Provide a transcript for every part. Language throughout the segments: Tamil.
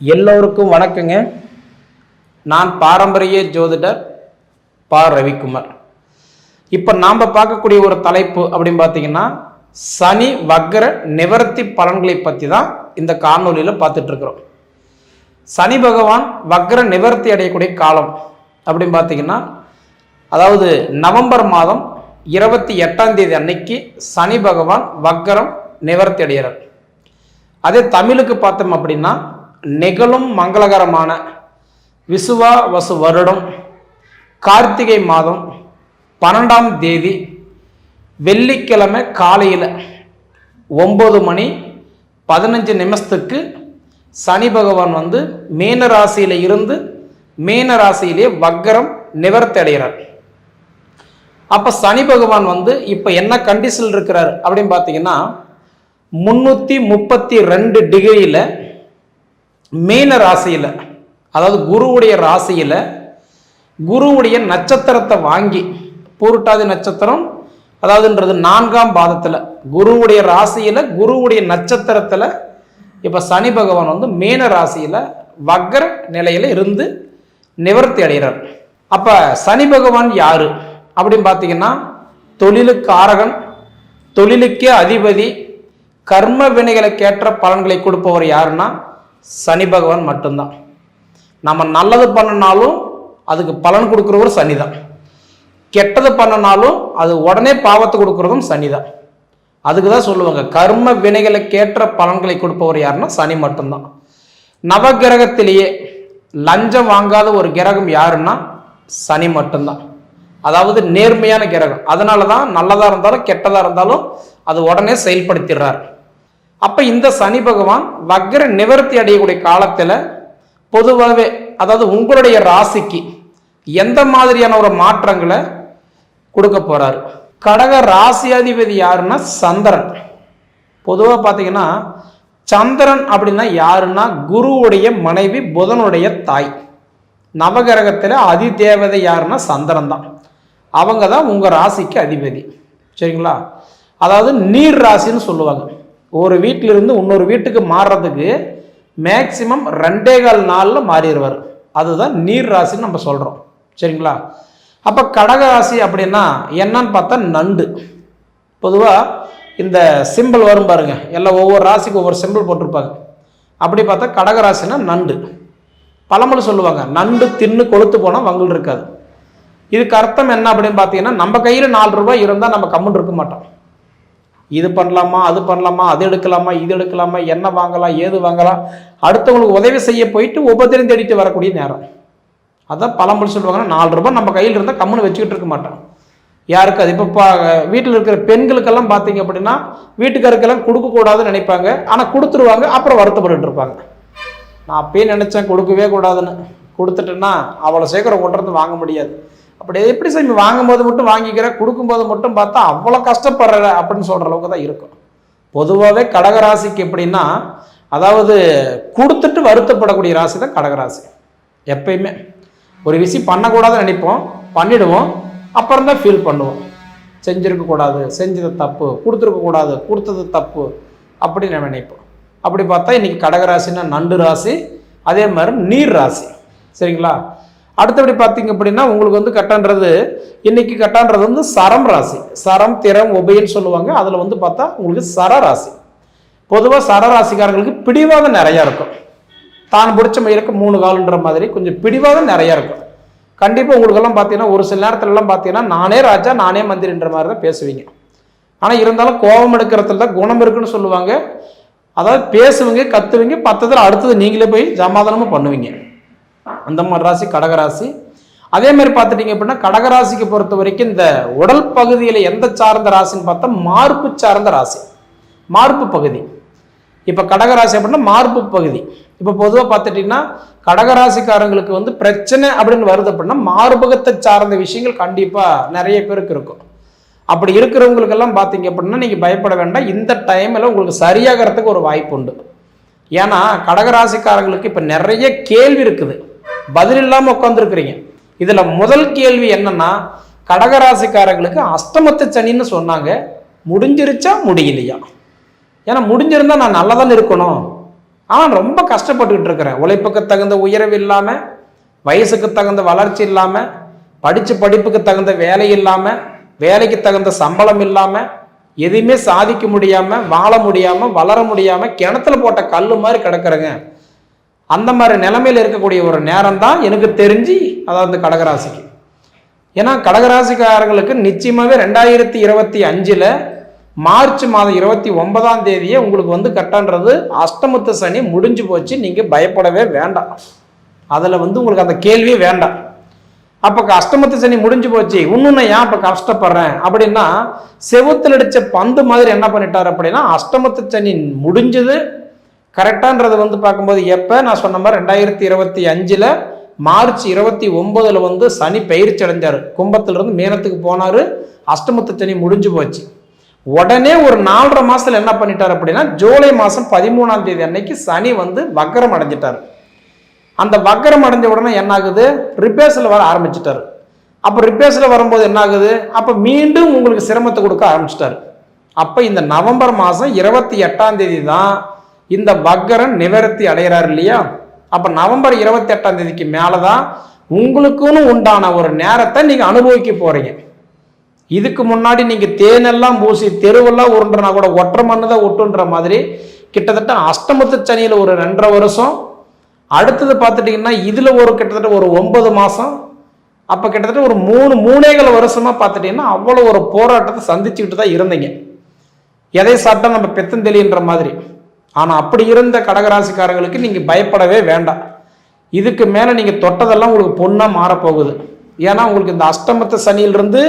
எல்லோருக்கும் வணக்கங்க. நான் பாரம்பரிய ஜோதிடர் பா. ரவிக்குமார். இப்போ நாம் பார்க்கக்கூடிய ஒரு தலைப்பு அப்படின்னு பார்த்தீங்கன்னா, சனி வக்ர நிவர்த்தி பலன்களை பற்றி தான் இந்த காணொலியில் பார்த்துட்டு இருக்கிறோம். சனி பகவான் வக்ர நிவர்த்தி அடையக்கூடிய காலம் அப்படின்னு பார்த்தீங்கன்னா, அதாவது நவம்பர் மாதம் 28ஆம் தேதி அன்னைக்கு சனி பகவான் வக்ரம் நிவர்த்தி அடைகிறார். அதே தமிழுக்கு பார்த்தோம் அப்படின்னா, நிகழும் மங்களகரமான விசுவாவசு வருடம் கார்த்திகை மாதம் 12ஆம் தேதி வெள்ளிக்கிழமை காலையில் 9:15 சனி பகவான் மீன ராசியில இருந்து மீன ராசியிலே வக்ரம் நிவர்த்தி அடைகிறார். அப்ப சனி பகவான் இப்ப என்ன கண்டிஷன் இருக்கிறார் அப்படின்னு பார்த்தீங்கன்னா, 332 டிகிரியில மீன ராசியில, அதாவது குருவுடைய ராசியில குருவுடைய நட்சத்திரத்தை வாங்கி, பூருட்டாதி நட்சத்திரம் அதாவதுன்றது 4ஆம் பாதத்துல குருவுடைய ராசியில குருவுடைய நட்சத்திரத்துல இப்ப சனி பகவான் மீன ராசியில வக்ர நிலையில இருந்து நிவர்த்தி அடைகிறார். அப்ப சனி பகவான் யாரு அப்படின்னு பார்த்தீங்கன்னா, தொழிலுக்கு ஆரகன், தொழிலுக்கே அதிபதி, கர்ம வினைகளுக்கேற்ற பலன்களை கொடுப்பவர் யாருன்னா சனி பகவான் மட்டும்தான். நம்ம நல்லது பண்ணினாலும் அதுக்கு பலன் கொடுக்குறவர் சனி தான். கெட்டது பண்ணினாலும் அது உடனே பாவத்தை கொடுக்கறதும் சனி தான். அதுக்கு தான் சொல்லுவாங்க, கர்ம வினைகளுக்கேற்ற பலன்களை கொடுப்பவர் யாருன்னா சனி மட்டும்தான். நவகிரகத்திலேயே லஞ்சம் வாங்காத ஒரு கிரகம் யாருன்னா சனி மட்டும்தான். அதாவது நேர்மையான கிரகம். அதனால தான் நல்லதா இருந்தாலும் கெட்டதா இருந்தாலும் அது உடனே செயல்படுத்திடுறார். அப்ப இந்த சனி பகவான் வக்ர நிவர்த்தி அடையக்கூடிய காலத்துல பொதுவாகவே, அதாவது உங்களுடைய ராசிக்கு எந்த மாதிரியான ஒரு மாற்றங்களை கொடுக்க போறாரு? கடக ராசியாதிபதி யாருன்னா சந்திரன். பொதுவாக பார்த்தீங்கன்னா, சந்திரன் அப்படின்னா யாருன்னா குருவுடைய மனைவி, புதனுடைய தாய். நவகிரகத்தில் அதிதேவதை யாருன்னா சந்திரன் தான். அவங்க தான் உங்க ராசிக்கு அதிபதி. சரிங்களா? அதாவது நீர் ராசின்னு சொல்லுவாங்க. ஒரு வீட்டிலிருந்து இன்னொரு வீட்டுக்கு மாறுறதுக்கு மேக்சிமம் 2.25 நாளில் மாறிடுவார். அதுதான் நீர் ராசின்னு நம்ம சொல்கிறோம். சரிங்களா? அப்போ கடக ராசி அப்படின்னா என்னன்னு பார்த்தா நண்டு. பொதுவாக இந்த சிம்பிள் வரும் பாருங்க, எல்லாம் ஒவ்வொரு ராசிக்கு ஒவ்வொரு சிம்பிள் போட்டிருப்பாங்க. அப்படி பார்த்தா கடக ராசினா நண்டு. பழமொழி சொல்லுவாங்க, நண்டு தின்னு கொளுத்து போனால் வங்கல் இருக்காது. இதுக்கு அர்த்தம் என்ன அப்படின்னு பார்த்தீங்கன்னா, நம்ம கையில் 4 ரூபாய் இருந்தால் நம்ம கம்முன்னு இருக்க மாட்டோம். இது பண்ணலாமா, அது பண்ணலாமா, அது எடுக்கலாமா, இது எடுக்கலாமா, என்ன வாங்கலாம், ஏது வாங்கலாம், அடுத்தவங்களுக்கு உதவி செய்ய போயிட்டு உபத்திரம் தேடிட்டு வரக்கூடிய நேரம். அதான் பழமொழி சொல்லுவாங்கன்னா, 4 ரூபாய் நம்ம கையில் இருந்தால் கம்முன்னு வச்சுக்கிட்டு இருக்க மாட்டோம். யாருக்கு அது? இப்போ வீட்டில் இருக்கிற பெண்களுக்கெல்லாம் பார்த்தீங்க அப்படின்னா, வீட்டுக்காருக்கெல்லாம் கொடுக்கக்கூடாதுன்னு நினைப்பாங்க. ஆனால் கொடுத்துருவாங்க, அப்புறம் வருத்தப்பட்டு இருப்பாங்க. நான் அப்பயே நினச்சேன் கொடுக்கவே கூடாதுன்னு, கொடுத்துட்டேன்னா அவ்வளோ சீக்கிரம் கொண்டு வாங்க முடியாது. அப்படி எப்படி சார் வாங்கும்போது மட்டும் வாங்கிக்கிற, கொடுக்கும்போது மட்டும் பார்த்தா அவ்வளோ கஷ்டப்படுற அப்படின்னு சொல்கிற அளவுக்கு தான் இருக்கும். பொதுவாகவே கடகராசிக்கு எப்படின்னா, அதாவது கொடுத்துட்டு வருத்தப்படக்கூடிய ராசி தான் கடகராசி. எப்பயுமே ஒரு விஷயம் பண்ணக்கூடாதுன்னு நினைப்போம், பண்ணிடுவோம், அப்புறம் தான் ஃபீல் பண்ணுவோம். செஞ்சுருக்கக்கூடாது, செஞ்சது தப்பு, கொடுத்துருக்கக்கூடாது, கொடுத்தது தப்பு அப்படின்னு நினைப்போம். அப்படி பார்த்தா இன்னைக்கு கடகராசின்னா நண்டு ராசி, அதே மாதிரி நீர் ராசி. சரிங்களா? அடுத்தபடி பார்த்தீங்க அப்படின்னா, உங்களுக்கு கட்டான்றது, இன்னைக்கு கட்டான்றது சரம் ராசி. சரம், திறம், உபயன்னு சொல்லுவாங்க. அதில் பார்த்தா உங்களுக்கு சர ராசி. பொதுவாக சர ராசிக்காரங்களுக்கு பிடிவாதம் நிறையா இருக்கும். தான் பிடிச்ச மயிலுக்கு 3 காலுன்ற மாதிரி கொஞ்சம் பிடிவாதம் நிறையா இருக்கும். கண்டிப்பாக உங்களுக்கெல்லாம் பார்த்தீங்கன்னா, ஒரு சில நேரத்துலலாம் பார்த்தீங்கன்னா, நானே ராஜா நானே மந்திரின்ற மாதிரி தான் பேசுவீங்க. ஆனால் இருந்தாலும் கோபம் எடுக்கிறதுல தான் குணம் இருக்குன்னு சொல்லுவாங்க. அதாவது பேசுவீங்க, கத்துவீங்க, பத்தத்தில் அடுத்தது நீங்களே போய் சமாதானமும் பண்ணுவீங்க. அந்த மாதிரி ராசி கடகராசி. அதே மாதிரி பார்த்துட்டீங்க அப்படின்னா, கடகராசிக்கு பொறுத்த வரைக்கும் இந்த உடல் பகுதியில் எந்த சார்ந்த ராசின்னு பார்த்தா மார்பு சார்ந்த ராசி, மார்பு பகுதி. இப்போ கடகராசி அப்படின்னா மார்பு பகுதி. இப்போ பொதுவாக பார்த்துட்டீங்கன்னா, கடகராசிக்காரங்களுக்கு பிரச்சனை அப்படின்னு வருது அப்படின்னா மார்பகத்தை சார்ந்த விஷயங்கள் கண்டிப்பாக நிறைய பேருக்கு இருக்கும். அப்படி இருக்கிறவங்களுக்கெல்லாம் பார்த்தீங்க அப்படின்னா நீங்கள் பயப்பட வேண்டாம். இந்த டைமில் உங்களுக்கு சரியாகிறதுக்கு ஒரு வாய்ப்பு உண்டு. ஏன்னா கடகராசிக்காரங்களுக்கு இப்போ நிறைய கேள்வி இருக்குது, பதில் இல்லாமல் உட்காந்துருக்குறீங்க. இதில் முதல் கேள்வி என்னன்னா, கடகராசிக்காரங்களுக்கு அஷ்டமத்து சனின்னு சொன்னாங்க, முடிஞ்சிருச்சா முடியலையா? ஏன்னா முடிஞ்சிருந்தா நான் நல்லா தான் இருக்கணும், ஆனால் ரொம்ப கஷ்டப்பட்டுக்கிட்டு இருக்கிறேன். உழைப்புக்கு தகுந்த உயர்வு இல்லாமல், வயசுக்கு தகுந்த வளர்ச்சி இல்லாமல், படித்த படிப்புக்கு தகுந்த வேலை இல்லாமல், வேலைக்கு தகுந்த சம்பளம் இல்லாமல், எதுவுமே சாதிக்க முடியாமல், வாழ முடியாமல், வளர முடியாமல், கிணத்துல போட்ட கல் மாதிரி கிடக்குறேங்க. அந்த மாதிரி நிலைமையில் இருக்கக்கூடிய ஒரு நேரம் தான் எனக்கு தெரிஞ்சு, அதாவது கடகராசிக்கு. ஏன்னா கடகராசிக்காரர்களுக்கு நிச்சயமாகவே 2025 மார்ச் மாதம் 29ஆம் தேதியே உங்களுக்கு வந்து கட்டன்றது அஷ்டமத்து சனி முடிஞ்சு போச்சு. நீங்கள் பயப்படவே வேண்டாம். அதில் வந்து உங்களுக்கு அந்த கேள்வியே வேண்டாம். அப்போ அஷ்டமத்து சனி முடிஞ்சு போச்சு, இன்னும் ஏன் அப்போ கஷ்டப்படுறேன் அப்படின்னா, செவுத்தில் அடித்த பந்து மாதிரி என்ன பண்ணிட்டார் அப்படின்னா, அஷ்டமத்து சனி முடிஞ்சது கரெக்டான்றது வந்து பார்க்கும்போது எப்போ நான் சொன்ன மாதிரி 2025 மார்ச் 29 வந்து சனி பயிற்சி அடைஞ்சார். கும்பத்திலிருந்து மீனத்துக்கு போனார். அஷ்டமத்து சனி முடிஞ்சு போச்சு. உடனே ஒரு 4.5 மாதத்தில் என்ன பண்ணிட்டார் அப்படின்னா, ஜூலை மாதம் 13ஆம் தேதி அன்னைக்கு சனி வந்து வக்கரம் அடைஞ்சிட்டார். அந்த வக்கரம் அடைஞ்ச உடனே என்ன ஆகுது, ரிப்பேர்ஸில் வர ஆரம்பிச்சிட்டாரு. அப்போ ரிப்பேர்ஸில் வரும்போது என்ன ஆகுது, அப்போ மீண்டும் உங்களுக்கு சிரமத்தை கொடுக்க ஆரம்பிச்சிட்டாரு. அப்போ இந்த நவம்பர் மாதம் 28ஆம் தேதி தான் இந்த வக்கரன் நிவர்த்தி அடைகிறார் இல்லையா. அப்போ நவம்பர் 28ஆம் தேதிக்கு மேலே தான் உங்களுக்குன்னு உண்டான ஒரு நேரத்தை நீங்கள் அனுபவிக்க போகிறீங்க. இதுக்கு முன்னாடி நீங்கள் தேனெல்லாம் பூசி தெருவெல்லாம் உருண்டுனா கூட ஒற்றை மண்ணு தான் ஒட்டுன்ற மாதிரி கிட்டத்தட்ட அஷ்டமத்து சனியில் ஒரு 2.5 வருஷம், அடுத்தது பார்த்துட்டிங்கன்னா இதில் ஒரு கிட்டத்தட்ட ஒரு 9 மாதம், அப்போ கிட்டத்தட்ட ஒரு 3.5 வருஷமாக பார்த்துட்டிங்கன்னா அவ்வளோ ஒரு போராட்டத்தை சந்திச்சுக்கிட்டு தான் இருந்தீங்க. எதை சாப்பிட்டா நம்ம பெத்தந்தெளின்ற மாதிரி. ஆனால் அப்படி இருந்த கடகராசிக்காரங்களுக்கு நீங்கள் பயப்படவே வேண்டாம். இதுக்கு மேலே நீங்கள் தொட்டதெல்லாம் உங்களுக்கு பொண்ணாக மாறப்போகுது. ஏன்னா உங்களுக்கு இந்த அஷ்டமத்து சனியிலிருந்து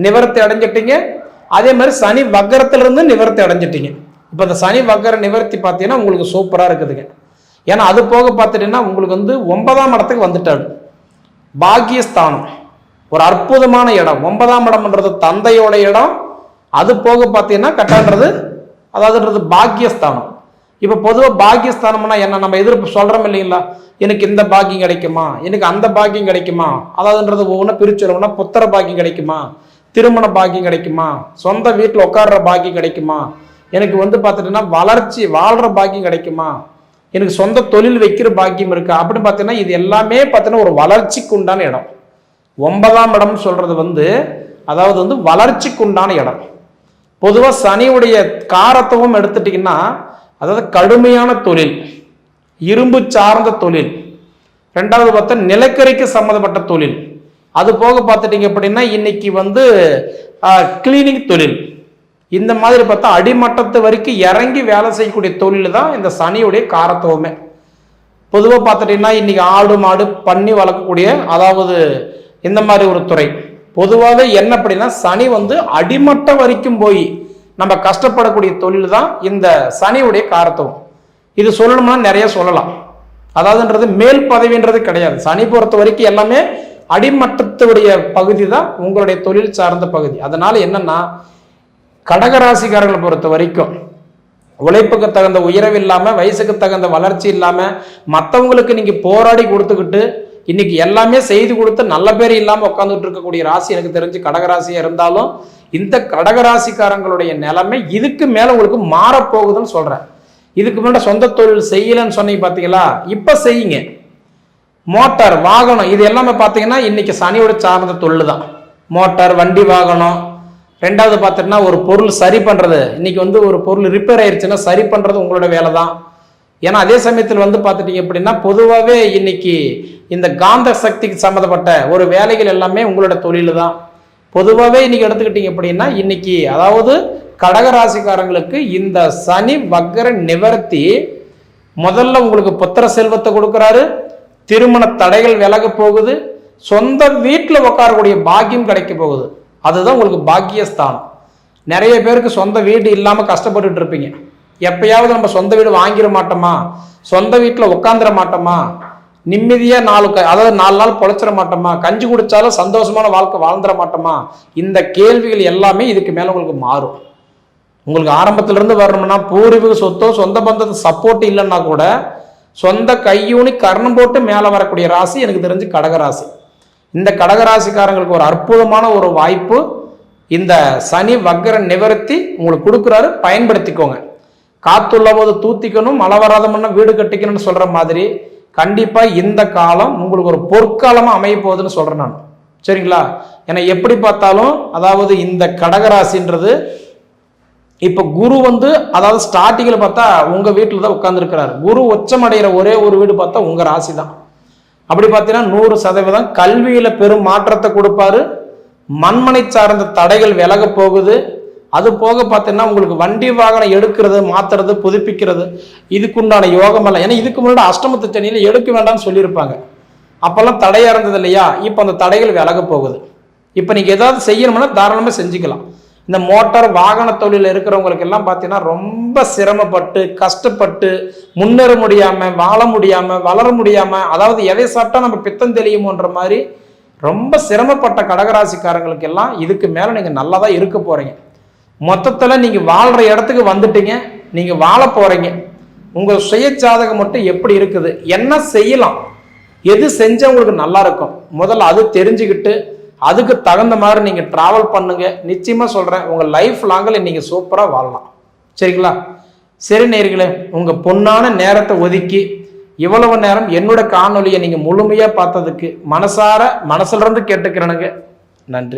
நிவர்த்தி அடைஞ்சிட்டீங்க. அதே மாதிரி சனி வக்கரத்திலிருந்து நிவர்த்தி அடைஞ்சிட்டீங்க. இப்போ இந்த சனி வக்கர நிவர்த்தி பார்த்தீங்கன்னா உங்களுக்கு சூப்பராக இருக்குதுங்க. ஏன்னா அது போக பார்த்துட்டீங்கன்னா உங்களுக்கு வந்து 9ஆம் இடத்துக்கு வந்துட்டாரு. பாக்கியஸ்தானம் ஒரு அற்புதமான இடம். 9ஆம் இடம்ன்றது தந்தையோட இடம். அது போக பார்த்தீங்கன்னா கட்டான்றது அதாவதுன்றது பாக்கியஸ்தானம். இப்போ பொதுவாக பாக்கியஸ்தானம்னா என்ன, நம்ம எதிர்ப்பு சொல்கிறோம் இல்லைங்களா, எனக்கு இந்த பாக்கியம் கிடைக்குமா, எனக்கு அந்த பாக்கியம் கிடைக்குமா, அதாவதுன்றது ஒவ்வொன்றும் பிரிச்சுருவோம்னா புத்திர பாக்கியம் கிடைக்குமா, திருமண பாக்கியம் கிடைக்குமா, சொந்த வீட்டில் உட்கார்ற பாக்கியம் கிடைக்குமா, எனக்கு வந்து பார்த்துட்டீங்கன்னா வளர்ச்சி வாழ்கிற பாக்கியம் கிடைக்குமா, எனக்கு சொந்த தொழில் வைக்கிற பாக்கியம் இருக்கா அப்படின்னு பார்த்தீங்கன்னா இது எல்லாமே பார்த்தீங்கன்னா ஒரு வளர்ச்சிக்கு உண்டான இடம். 9ஆம் இடம் சொல்றது வந்து அதாவது வந்து வளர்ச்சிக்கு உண்டான இடம். பொதுவாக சனியுடைய காரத்துவம் எடுத்துட்டிங்கன்னா அதாவது கடுமையான தொழில், இரும்பு சார்ந்த தொழில், ரெண்டாவது பார்த்தா நிலக்கரிக்கு சம்மந்தப்பட்ட தொழில், அது போக பார்த்துட்டிங்க அப்படின்னா இன்னைக்கு வந்து கிளீனிங் தொழில், இந்த மாதிரி பார்த்தா அடிமட்டத்து வரைக்கும் இறங்கி வேலை செய்யக்கூடிய தொழில் தான் இந்த சனியுடைய காரத்துவமே. பொதுவாக பார்த்துட்டிங்கன்னா இன்னைக்கு ஆடு மாடு பண்ணி வளர்க்கக்கூடிய அதாவது இந்த மாதிரி ஒரு துறை. பொதுவாகவே என்ன அப்படின்னா சனி வந்து அடிமட்டம் வரைக்கும் போய் நம்ம கஷ்டப்படக்கூடிய தொழில் தான் இந்த சனியுடைய காரத்துவம். இது சொல்லணும்னா நிறைய சொல்லலாம். அதாவதுன்றது மேல் பதவின்றது கிடையாது. சனி பொறுத்த வரைக்கும் எல்லாமே அடிமட்டத்துடைய பகுதி தான் உங்களுடைய தொழில் சார்ந்த பகுதி. அதனால என்னன்னா கடகராசிக்காரர்களை பொறுத்த வரைக்கும் உழைப்புக்கு தகுந்த உயர்வு இல்லாமல், வயசுக்கு தகுந்த வளர்ச்சி இல்லாமல், மற்றவங்களுக்கு நீங்கள் போராடி கொடுத்துக்கிட்டு இன்னைக்கு எல்லாமே செய்து கொடுத்து நல்ல பேர் இல்லாமல் உட்காந்துட்டு இருக்கக்கூடிய ராசி எனக்கு தெரிஞ்சு கடகராசியாக இருந்தாலும் இந்த கடகராசிக்காரங்களுடைய நிலைமை இதுக்கு மேலே உங்களுக்கு மாறப்போகுதுன்னு சொல்கிறேன். இதுக்கு முன்னாடி சொந்த தொழில் செய்யலன்னு சொன்னீங்க பார்த்தீங்களா, இப்போ செய்யுங்க. மோட்டார் வாகனம் இது எல்லாமே பார்த்தீங்கன்னா இன்னைக்கு சனியோட சார்ந்த தொழில் தான். மோட்டார் வண்டி வாகனம், ரெண்டாவது பார்த்துட்டுனா ஒரு பொருள் சரி பண்ணுறது, இன்னைக்கு வந்து ஒரு பொருள் ரிப்பேர் ஆயிடுச்சுன்னா சரி பண்ணுறது உங்களோட வேலை தான். ஏன்னா அதே சமயத்தில் வந்து பார்த்துட்டீங்க அப்படின்னா பொதுவாகவே இன்னைக்கு இந்த காந்த சக்திக்கு சம்மந்தப்பட்ட ஒரு வேலைகள் எல்லாமே உங்களோட தொழில் தான். பொதுவாகவே இன்னைக்கு எடுத்துக்கிட்டீங்க அப்படின்னா இன்னைக்கு அதாவது கடகராசிக்காரங்களுக்கு இந்த சனி வக்கர நிவர்த்தி முதல்ல உங்களுக்கு புத்திர செல்வத்தை கொடுக்குறாரு, திருமண தடைகள் விலக போகுது, சொந்த வீட்டில் உட்காரக்கூடிய பாக்கியம் கிடைக்க போகுது. அதுதான் உங்களுக்கு பாக்கியஸ்தானம். நிறைய பேருக்கு சொந்த வீடு இல்லாமல் கஷ்டப்பட்டுட்டு இருப்பீங்க. எப்பயாவது நம்ம சொந்த வீடு வாங்கிட மாட்டோமா, சொந்த வீட்டில் உட்காந்துட மாட்டோமா, நிம்மதியாக அதாவது 4 நாள் பொழைச்சிட மாட்டோமா, கஞ்சி குடிச்சாலும் சந்தோஷமான வாழ்க்கை வாழ்ந்துட மாட்டோமா, இந்த கேள்விகள் எல்லாமே இதுக்கு மேலே உங்களுக்கு மாறும். உங்களுக்கு ஆரம்பத்திலிருந்து வரணும்னா பூர்வீக சொத்தோ சொந்த பந்தத்தை சப்போர்ட் இல்லைன்னா கூட சொந்த கையூனி கர்ணம் போட்டு மேலே வரக்கூடிய ராசி எனக்கு தெரிஞ்சு கடகராசி. இந்த கடகராசிக்காரங்களுக்கு ஒரு அற்புதமான ஒரு வாய்ப்பு இந்த சனி வக்கர நிவர்த்தி உங்களுக்கு கொடுக்குறாரு, பயன்படுத்திக்கோங்க. காத்துள்ள போது தூத்திக்கணும், மழை வராத முன்ன வீடு கட்டிக்கணும்னு சொல்ற மாதிரி கண்டிப்பா இந்த காலம் உங்களுக்கு ஒரு பொற்காலமா அமைய போகுதுன்னு சொல்றேன் நான். சரிங்களா? ஏன்னா எப்படி பார்த்தாலும் அதாவது இந்த கடகராசின்றது இப்ப குரு அதாவது ஸ்டார்டிங்கில் பார்த்தா உங்க வீட்டில் தான் உட்கார்ந்து இருக்கிறார். குரு உச்சமடைகிற ஒரே ஒரு வீடு பார்த்தா உங்க ராசி தான். அப்படி பார்த்தீங்கன்னா 100% கல்வியில பெரும் மாற்றத்தை கொடுப்பாரு. மண்மனை சார்ந்த தடைகள் விலக போகுது. அது போக பார்த்தீங்கன்னா உங்களுக்கு வண்டி வாகனம் எடுக்கிறது, மாத்துறது, புதுப்பிக்கிறது இதுக்குண்டான யோகம் எல்லாம். ஏன்னா இதுக்கு முன்னாடி அஷ்டமத்து சனியில எடுக்க வேண்டாம்னு சொல்லியிருப்பாங்க. அப்பெல்லாம் தடையா இருந்தது இல்லையா? இப்போ அந்த தடைகள் விலக போகுது. இப்போ நீங்க ஏதாவது செய்யணும்னா தாராளமாக செஞ்சுக்கலாம். இந்த மோட்டார் வாகன தொழில் இருக்கிறவங்களுக்கு எல்லாம் பார்த்தீங்கன்னா ரொம்ப சிரமப்பட்டு கஷ்டப்பட்டு முன்னேற முடியாம, வாழ முடியாம, வளர முடியாம, அதாவது எதை சாப்பிட்டா நம்ம பித்தம் தெளியுமோன்ற மாதிரி ரொம்ப சிரமப்பட்ட கடகராசிக்காரங்களுக்கு எல்லாம் இதுக்கு மேல நீங்க நல்லா தான் இருக்க போறீங்க. மொத்தத்துல நீங்க வாழ்ற இடத்துக்கு வந்துட்டீங்க. நீங்க வாழ போறீங்க. உங்க சுய ஜாதகம் மட்டும் எப்படி இருக்குது, என்ன செய்யலாம், எது செஞ்சா உங்களுக்கு நல்லா இருக்கும், முதல்ல அது தெரிஞ்சுக்கிட்டு அதுக்கு தகுந்த மாதிரி நீங்க டிராவல் பண்ணுங்க. நிச்சயமா சொல்றேன், உங்க லைஃப் லாங்கில் நீங்க சூப்பரா வாழலாம். சரிங்களா? சரி நேயர்களே, உங்க பொன்னான நேரத்தை ஒதுக்கி இவ்வளவு நேரம் என்னோட காணொலியை நீங்க முழுமையா பார்த்ததுக்கு மனசுல இருந்து கேட்டுக்கிறேனுங்க. நன்றி.